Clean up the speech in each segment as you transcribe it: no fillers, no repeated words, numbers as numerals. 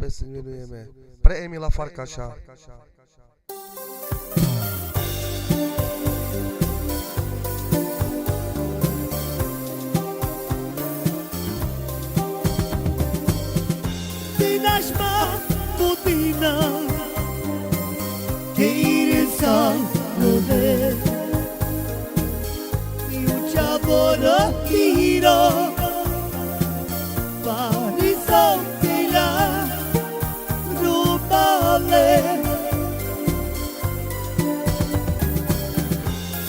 pesë njënujeme. Pre Emila Farkasha. Dinashma putina che iresa node Iuchabora hiro Parisotila rubale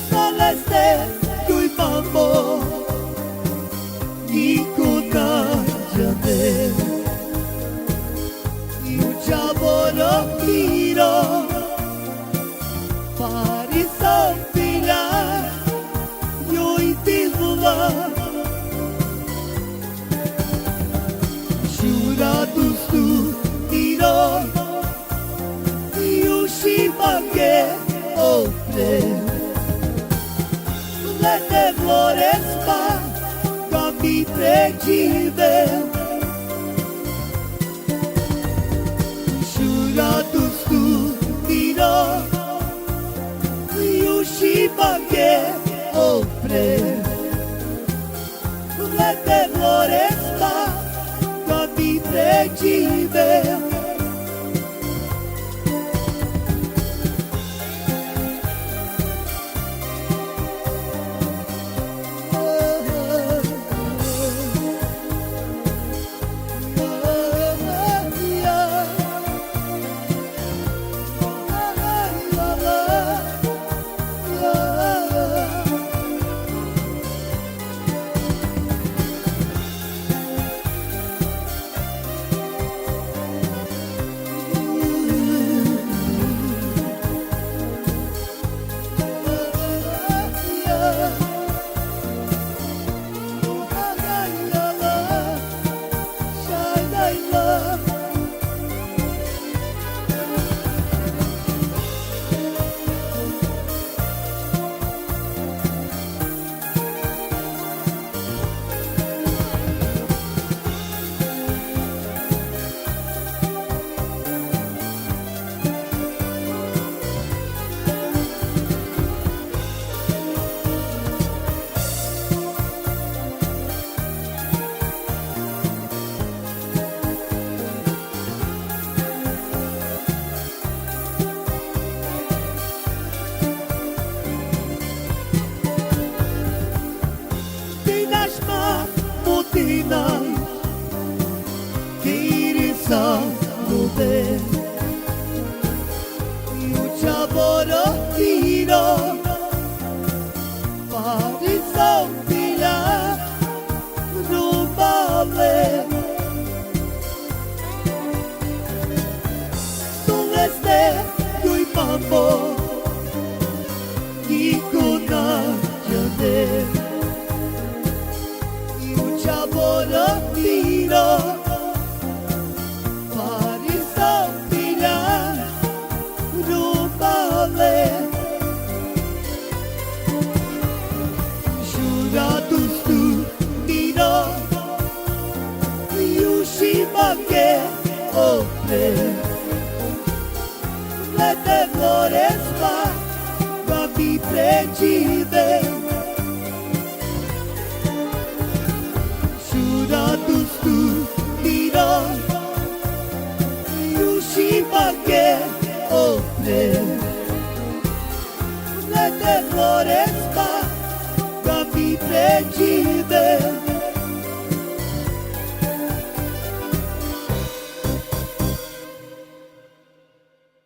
Celeste lui mambo Ikuta jade Iuchabora hiro Parisotila Yoitila Shura dustu tiro Yushimake opre Lete florespa Gambi precide Shura dustu tiro Yushimake opre Lete florespa Gambi precide Dinashma putina Kirisa nube Iuchabora hiro Parisotila rubale Celeste lui mambo Ikuna jade Iuchabora hiro Parisotila rubale Shura dustu tiro Yushimake opre Lete florespa Gambi precide Shura dustu tiro Yushimake opre Lete florespa Gambi precide